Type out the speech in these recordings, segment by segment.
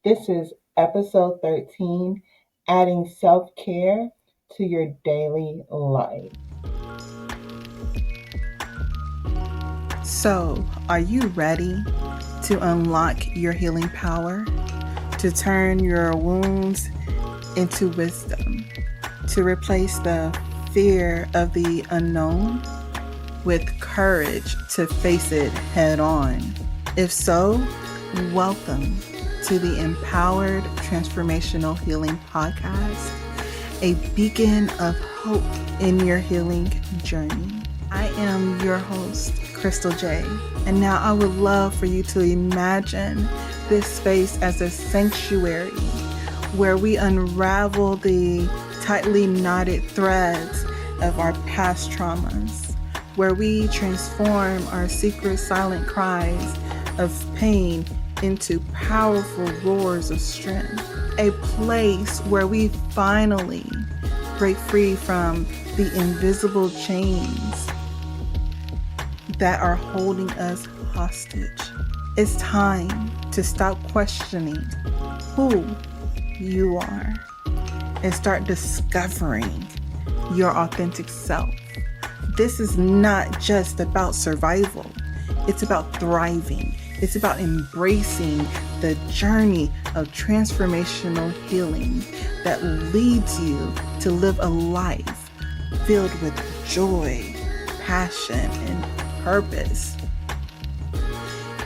This is episode 13, adding self-care to your daily life. So, are you ready to unlock your healing power, to turn your wounds into wisdom, to replace the fear of the unknown with courage to face it head on? If so, welcome to the Empowered Transformational Healing Podcast, a beacon of hope in your healing journey. I am your host, Krystal Jae, and now I would love for you to imagine this space as a sanctuary where we unravel the tightly knotted threads of our past traumas, where we transform our secret silent cries of pain into powerful roars of strength, a place where we finally break free from the invisible chains that are holding us hostage. It's time to stop questioning who you are and start discovering your authentic self. This is not just about survival. It's about thriving. It's about embracing the journey of transformational healing that leads you to live a life filled with joy, passion, and purpose.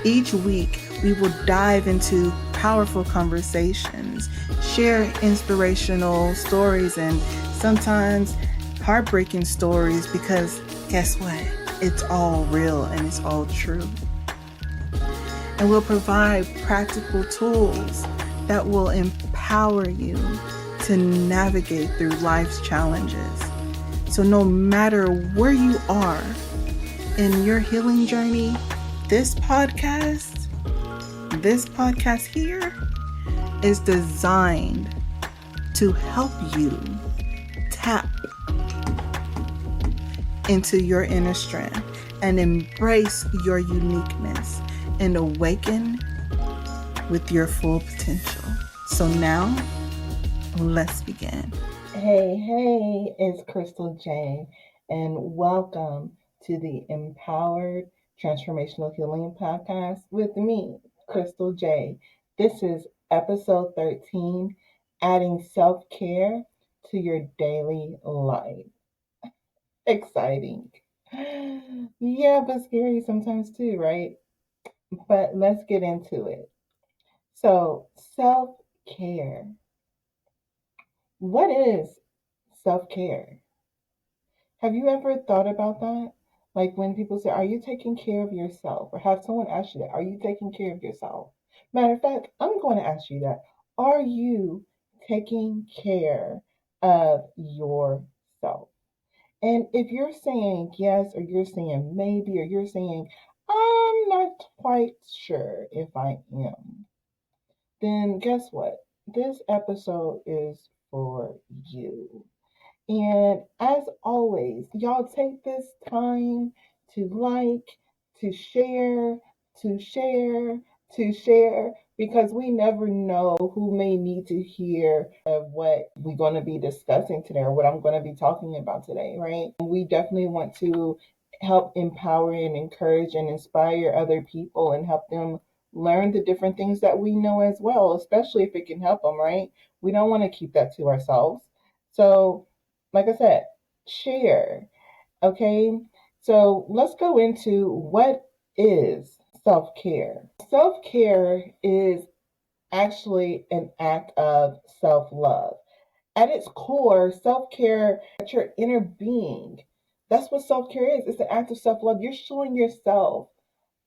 Each week, we will dive into powerful conversations, share inspirational stories, and sometimes heartbreaking stories, because guess what? It's all real and it's all true. And we'll provide practical tools that will empower you to navigate through life's challenges. So no matter where you are in your healing journey, this podcast here is designed to help you tap into your inner strength and embrace your uniqueness and awaken with your full potential. So now, let's begin. Hey, it's Krystal Jae, and welcome to the Empowered Transformational Healing Podcast with me, Krystal Jae. This is episode 13, adding self-care to your daily life. Exciting. Yeah, but scary sometimes too, right? But let's get into it. So, self-care. What is self-care? Have you ever thought about that? Like when people say, are you taking care of yourself? Or have someone ask you that, are you taking care of yourself? Matter of fact, I'm going to ask you that. Are you taking care of yourself? And if you're saying yes, or you're saying maybe, or you're saying, I'm not quite sure if I am, then guess what? This episode is for you. And as always, y'all take this time to like, to share, to share, to share, because we never know who may need to hear of what we're going to be discussing today or what I'm going to be talking about today, right? We definitely want to help empower and encourage and inspire other people and help them learn the different things that we know as well, especially if it can help them, right? We don't want to keep that to ourselves. So, like I said, share. Okay, so let's go into what is self care. Self care is actually an act of self love. At its core, self care at your inner being. That's what self care is. It's an act of self love. You're showing yourself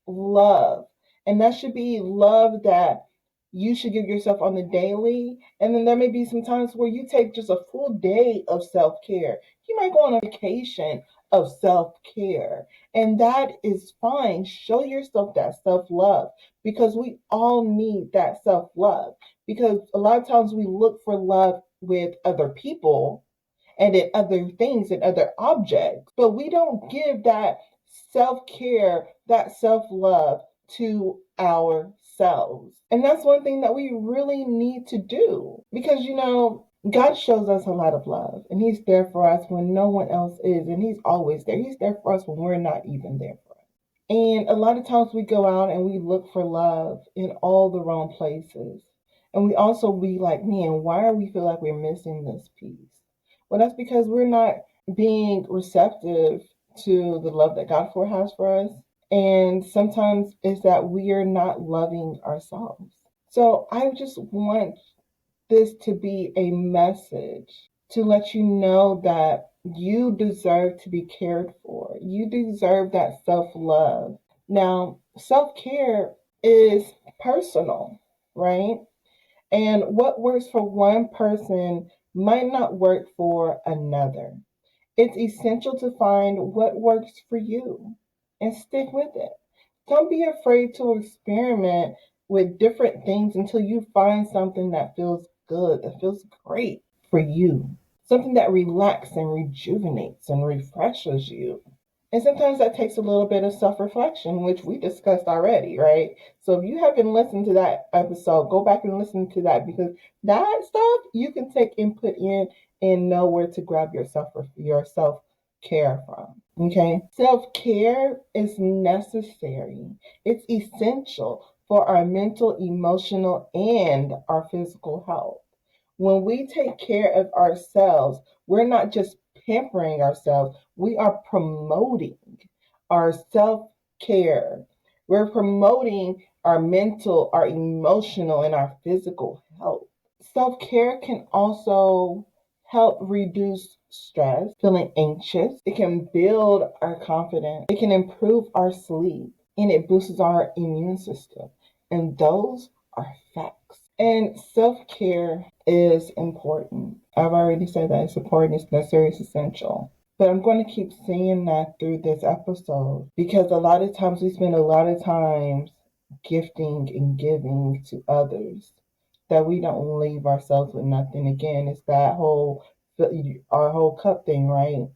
love. And that should be love that you should give yourself on the daily. And then there may be some times where you take just a full day of self care. You might go on a vacation of self care. And that is fine. Show yourself that self love, because we all need that self love. Because a lot of times we look for love with other people and in other things and other objects, but we don't give that self care, that self love to ourselves. ourselves. And that's one thing that we really need to do because, God shows us a lot of love and He's there for us when no one else is. And He's always there. He's there for us when we're not even there for us. And a lot of times we go out and we look for love in all the wrong places. And we also be like, man, why are we feel like we're missing this piece? Well, that's because we're not being receptive to the love that God has for us. And sometimes it's that we are not loving ourselves. So I just want this to be a message to let you know that you deserve to be cared for. You deserve that self love. Now, self care is personal, right? And what works for one person might not work for another. It's essential to find what works for you and stick with it. Don't be afraid to experiment with different things until you find something that feels good, that feels great for you. Something that relaxes and rejuvenates and refreshes you. And sometimes that takes a little bit of self reflection, which we discussed already, right? So if you haven't listened to that episode, go back and listen to that because that stuff you can take input in and know where to grab your self care from. Okay? Self care is necessary, it's essential for our mental, emotional, and our physical health. When we take care of ourselves, we're not just pampering ourselves, we are promoting our self care. We're promoting our mental, our emotional, and our physical health. Self care can also help reduce stress, feeling anxious. It can build our confidence. It can improve our sleep and it boosts our immune system. And those are facts. And self care is important. I've already said that it's important, it's necessary, it's essential. But I'm going to keep saying that through this episode because a lot of times we spend a lot of times gifting and giving to others that we don't leave ourselves with nothing. Again, it's that our whole cup thing, right?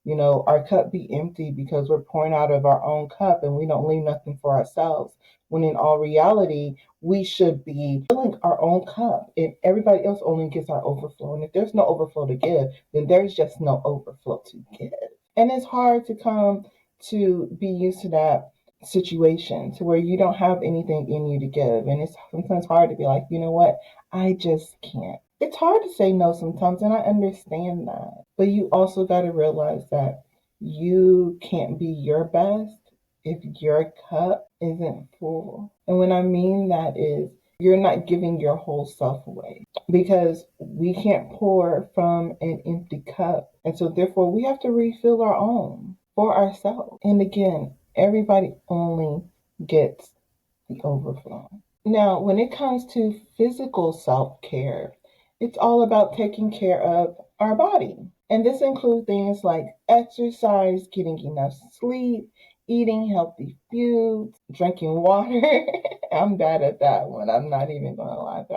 Our cup be empty because we're pouring out of our own cup and we don't leave nothing for ourselves. When in all reality, we should be filling our own cup and everybody else only gets our overflow. And if there's no overflow to give, then there's just no overflow to give. And it's hard to come to be used to that situation to where you don't have anything in you to give. And it's sometimes hard to be like, you know what? I just can't. It's hard to say no sometimes, and I understand that. But you also got to realize that you can't be your best if your cup isn't full. And what I mean that is you're not giving your whole self away because we can't pour from an empty cup. And so therefore we have to refill our own for ourselves. And again, everybody only gets the overflow. Now, when it comes to physical self care, it's all about taking care of our body. And this includes things like exercise, getting enough sleep, eating healthy foods, drinking water. I'm bad at that one. I'm not even going to lie, but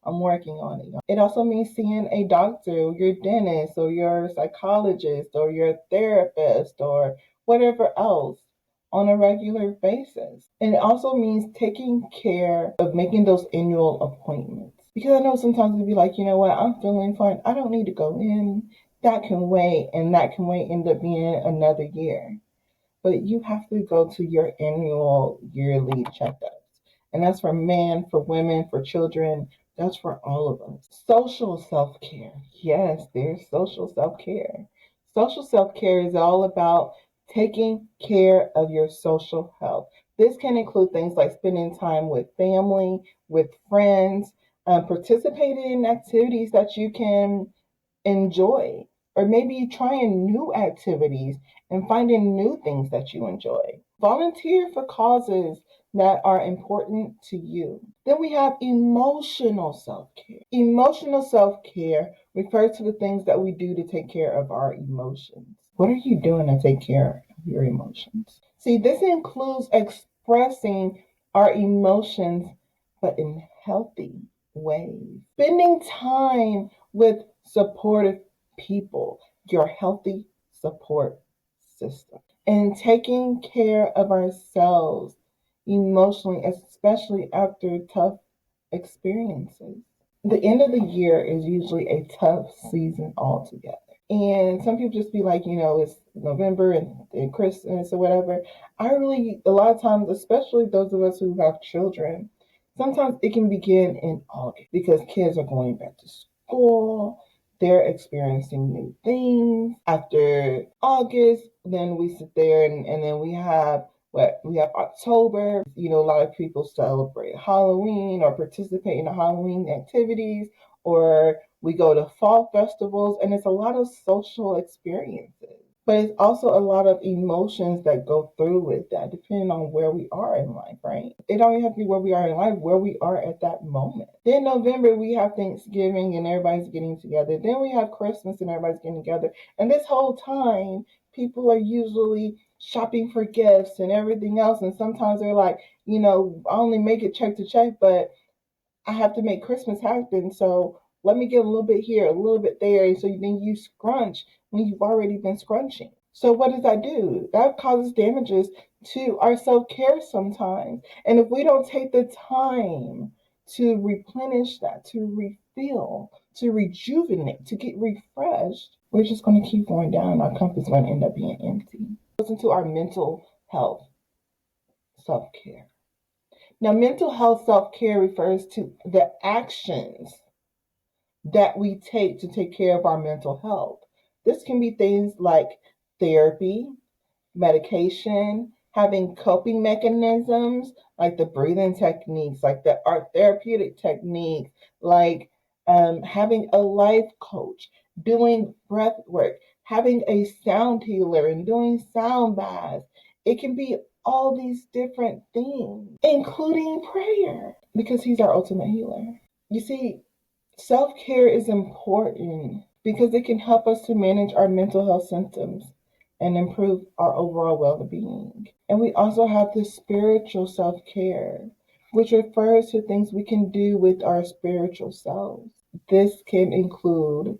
I'm working on it. It also means seeing a doctor, your dentist, or your psychologist, or your therapist, or whatever else on a regular basis. And it also means taking care of making those annual appointments. Because I know sometimes we'd be like, you know what, I'm feeling fine. I don't need to go in. That can wait, and that can wait end up being another year. But you have to go to your annual yearly checkups. And that's for men, for women, for children. That's for all of us. Social self care. Yes, there's social self care. Social self care is all about taking care of your social health. This can include things like spending time with family, with friends, participating in activities that you can enjoy, or maybe trying new activities and finding new things that you enjoy. Volunteer for causes that are important to you. Then we have emotional self care. Emotional self care refers to the things that we do to take care of our emotions. What are you doing to take care of your emotions? See, this includes expressing our emotions, but in healthy ways. Spending time with supportive people, your healthy support system, and taking care of ourselves. emotionally, especially after tough experiences. The end of the year is usually a tough season altogether. And some people just be like, it's November and Christmas or whatever. A lot of times, especially those of us who have children, sometimes it can begin in August because kids are going back to school. They're experiencing new things. After August, then we sit there and then we have October. A lot of people celebrate Halloween or participate in the Halloween activities, or we go to fall festivals, and it's a lot of social experiences. But it's also a lot of emotions that go through with that, depending on where we are in life, right? It don't even have to be where we are in life, where we are at that moment. Then November, we have Thanksgiving and everybody's getting together. Then we have Christmas and everybody's getting together. And this whole time, people are usually shopping for gifts and everything else. And sometimes they're like, I only make it check to check, but I have to make Christmas happen. So let me get a little bit here, a little bit there. And so then you scrunch when you've already been scrunching. So what does that do? That causes damages to our self-care sometimes. And if we don't take the time to replenish that, to refill, to rejuvenate, to get refreshed, we're just going to keep going down. Our cup is going to end up being empty. Listen to our mental health self-care. Now, mental health self care refers to the actions that we take to take care of our mental health. This can be things like therapy, medication, having coping mechanisms like the breathing techniques, like the art therapeutic techniques, like having a life coach, doing breath work, having a sound healer, and doing sound baths. It can be all these different things, including prayer, because He's our ultimate healer. You see, self care is important because it can help us to manage our mental health symptoms and improve our overall well being. And we also have the spiritual self care, which refers to things we can do with our spiritual selves. This can include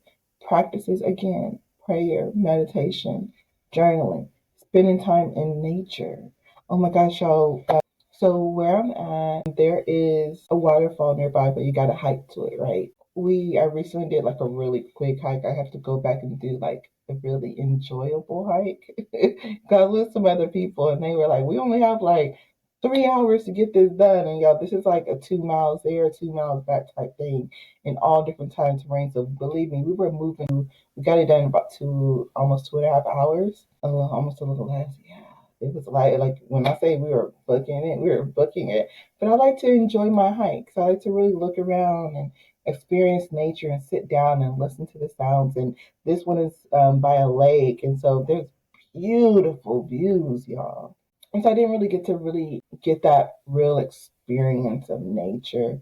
practices again, prayer, meditation, journaling, spending time in nature. Oh my gosh, y'all. So where I'm at, there is a waterfall nearby, but you gotta hike to it, right? I recently did like a really quick hike. I have to go back and do like a really enjoyable hike. Got with some other people, and they were like, "We only have like 3 hours to get this done," and y'all, this is like a 2 miles there, 2 miles back type thing, in all different times of rain. So believe me, we were moving. We got it done in about almost 2.5 hours, almost a little less. Yeah, it was like when I say we were booking it, we were booking it. But I like to enjoy my hikes. I like to really look around and experience nature and sit down and listen to the sounds. And this one is by a lake, and so there's beautiful views, y'all. And so I didn't really get to really get that real experience of nature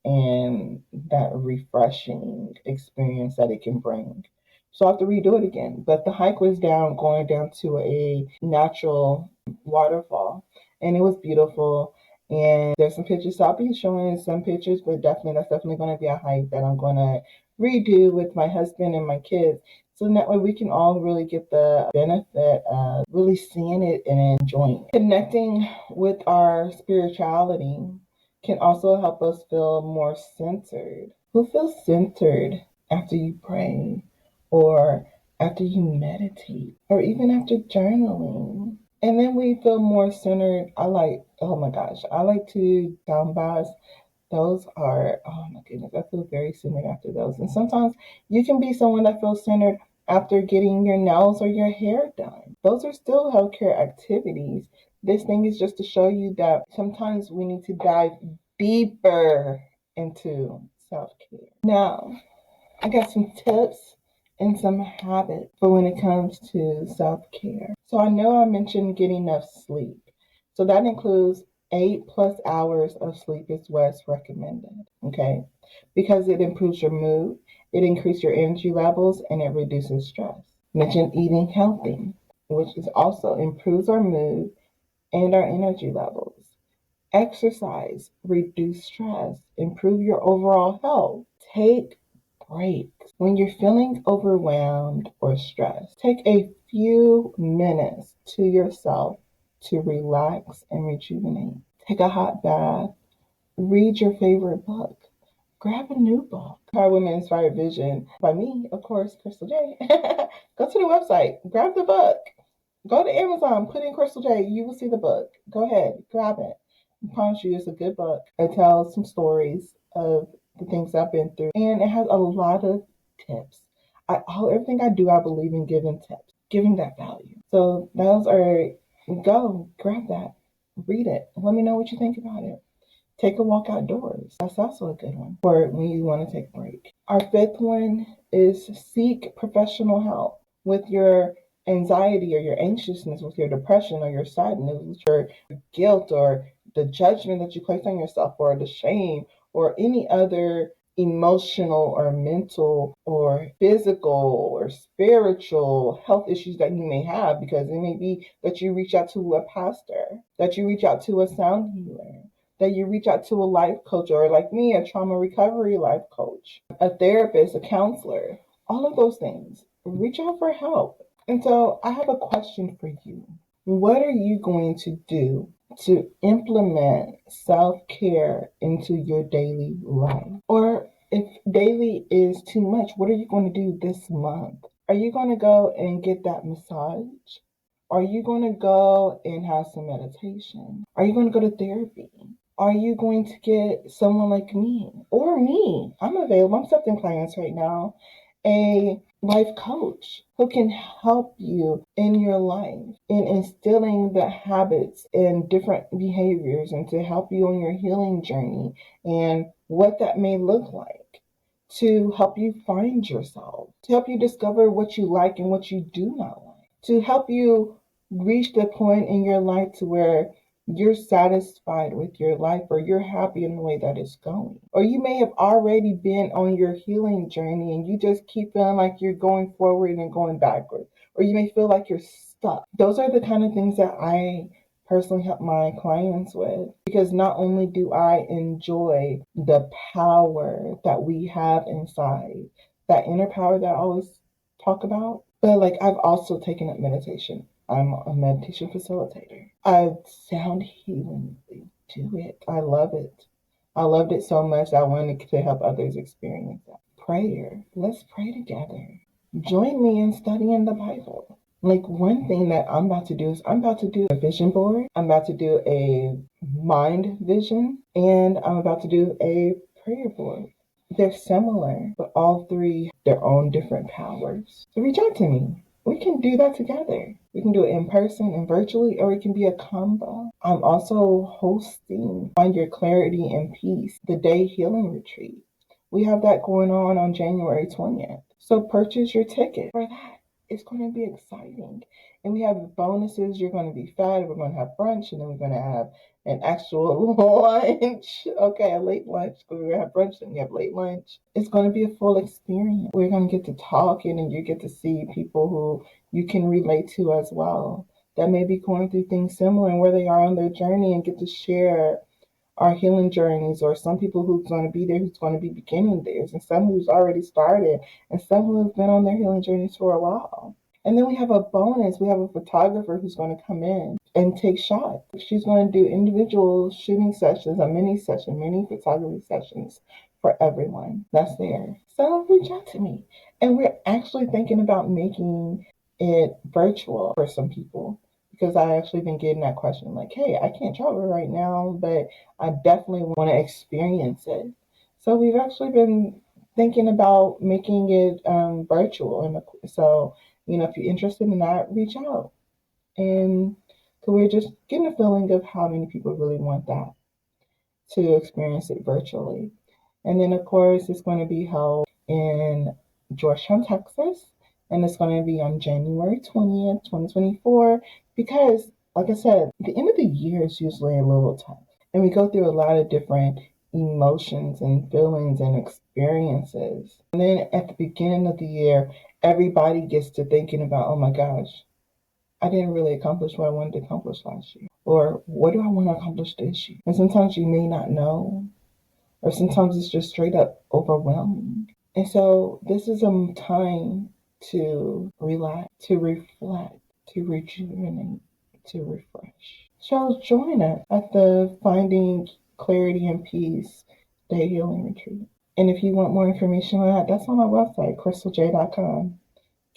and that refreshing experience that it can bring. So I have to redo it again. But the hike was going down to a natural waterfall, and it was beautiful. And there's some pictures. I'll be showing some pictures, but that's definitely going to be a hike that I'm going to redo with my husband and my kids. So that way we can all really get the benefit of really seeing it and enjoying it. Connecting with our spirituality can also help us feel more centered. Who feels centered after you pray or after you meditate or even after journaling? And then we feel more centered. Oh my gosh, I like to sound baths. Those are, oh my goodness, I feel very centered after those. And sometimes you can be someone that feels centered after getting your nails or your hair done. Those are still healthcare activities. This thing is just to show you that sometimes we need to dive deeper into self care. Now, I got some tips and some habits for when it comes to self care. So I know I mentioned getting enough sleep. So that includes 8+ hours of sleep is what's recommended. Okay. Because it improves your mood, it increases your energy levels, and it reduces stress. Mention eating healthy, which is also improves our mood and our energy levels. Exercise, reduce stress, improve your overall health. Take breaks. When you're feeling overwhelmed or stressed, take a few minutes to yourself to relax and rejuvenate. take a hot bath, read your favorite book, grab a new book. Our Women Inspired Vision by me, of course, Krystal Jae. Go to the website, grab the book. Go to Amazon, put in Krystal Jae, you will see the book. Go ahead, grab it. I promise you it's a good book. It tells some stories of the things I've been through. And it has a lot of tips. Everything I do, I believe in giving tips, giving that value. So those are, go, grab that, read it. Let me know what you think about it. Take a walk outdoors. That's also a good one for when you want to take a break. Our fifth one is seek professional help with your anxiety or your anxiousness, with your depression or your sadness, with your guilt or the judgment that you place on yourself or the shame or any other emotional or mental or physical or spiritual health issues that you may have, because it may be that you reach out to a pastor, that you reach out to a sound healer, that you reach out to a life coach, or like me, a trauma recovery life coach, a therapist, a counselor, all of those things. Reach out for help. And so I have a question for you. What are you going to do to implement self care into your daily life? Or if daily is too much, what are you going to do this month? Are you going to go and get that massage? Are you going to go and have some meditation? Are you going to go to therapy? Are you going to get someone like me or me? I'm available. I'm accepting clients right now. A life coach who can help you in your life in instilling the habits and different behaviors and to help you on your healing journey and what that may look like, to help you find yourself, to help you discover what you like and what you do not like, to help you reach the point in your life to where you're satisfied with your life or you're happy in the way that it's going. Or you may have already been on your healing journey and you just keep feeling like you're going forward and going backwards. Or you may feel like you're stuck. Those are the kind of things that I personally help my clients with, because not only do I enjoy the power that we have inside, that inner power that I always talk about, but like I've also taken up meditation. I'm a meditation facilitator. I sound healingly do it. I love it. I loved it so much I wanted to help others experience that. Prayer. Let's pray together. Join me in studying the Bible. Like one thing that I'm about to do is I'm about to do a vision board. I'm about to do a mind vision, and I'm about to do a prayer board. They're similar, but all three have their own different powers. So reach out to me. We can do that together. We can do it in person and virtually, or it can be a combo. I'm also hosting Find Your Clarity and Peace, the Day Healing Retreat. We have that going on January 20th. So purchase your ticket for that. It's going to be exciting. And we have bonuses. You're going to be fed. We're going to have brunch, and then we're going to have an actual lunch. Okay, a late lunch. We're going to have brunch and we have late lunch. It's going to be a full experience. We're going to get to talking, and you get to see people who you can relate to as well, that may be going through things similar and where they are on their journey, and get to share our healing journeys, or some people who's going to be there, who's going to be beginning theirs, and some who's already started, and some who have been on their healing journeys for a while. And then we have a bonus. We have a photographer who's going to come in and take shots. She's going to do individual shooting sessions, a mini session, mini photography sessions for everyone that's there. So reach out to me. And we're actually thinking about making it virtual for some people, because I actually been getting that question like, hey, I can't travel right now, but I definitely want to experience it. So we've actually been thinking about making it virtual. And so, if you're interested in that, reach out. And so we're just getting a feeling of how many people really want that, to experience it virtually. And then, of course, it's going to be held in Georgetown, Texas. And it's going to be on January 20th, 2024. Because, like I said, the end of the year is usually a little tough. And we go through a lot of different emotions and feelings and experiences. And then at the beginning of the year, everybody gets to thinking about, oh my gosh, I didn't really accomplish what I wanted to accomplish last year. Or what do I want to accomplish this year? And sometimes you may not know, or sometimes it's just straight up overwhelming. And so this is a time to relax, to reflect, to rejuvenate, to refresh. So join us at the Finding Clarity and Peace Day Healing Retreat. And if you want more information on that, that's on my website, krystaljae.com.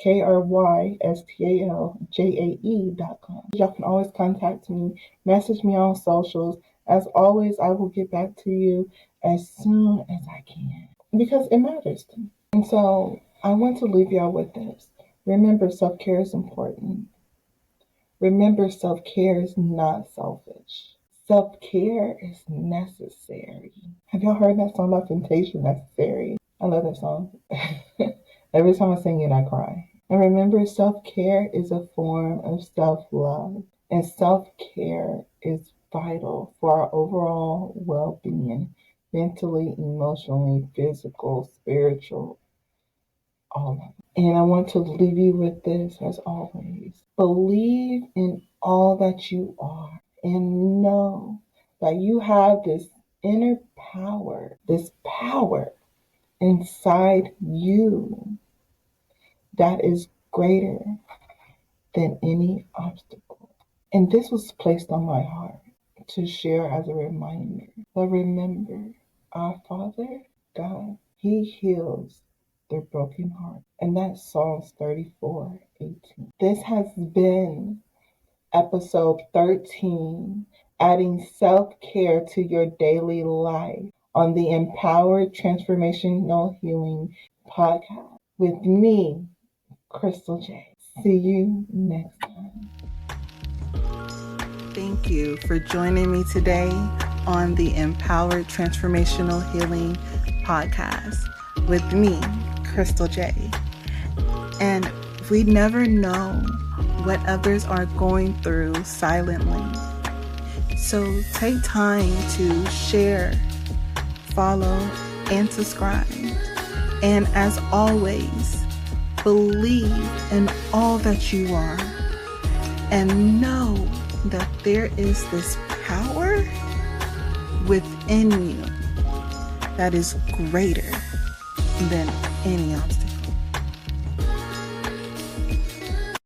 KRYSTALJAE.com. Y'all can always contact me, message me on socials. As always, I will get back to you as soon as I can because it matters to me. And so I want to leave y'all with this. Remember, self care is important. Remember, self care is not selfish. Self care is necessary. Have y'all heard that song by Temptation, Necessary? I love that song. Every time I sing it, I cry. And remember, self care is a form of self love. And self care is vital for our overall well being, mentally, emotionally, physical, spiritual, all of it. And I want to leave you with this as always. Believe in all that you are and know that you have this inner power, this power inside you that is greater than any obstacle. And this was placed on my heart to share as a reminder. But remember, our Father, God, He heals their broken heart. And that's Psalms 34:18. This has been episode 13, adding self-care to your daily life on the Empowered Transformational Healing podcast with me, Krystal Jae. See you next time. Thank you for joining me today on the Empowered Transformational Healing podcast with me, Krystal Jae. And we never know what others are going through silently. So take time to share, follow, and subscribe. And as always, believe in all that you are and know that there is this power within you that is greater than any obstacle.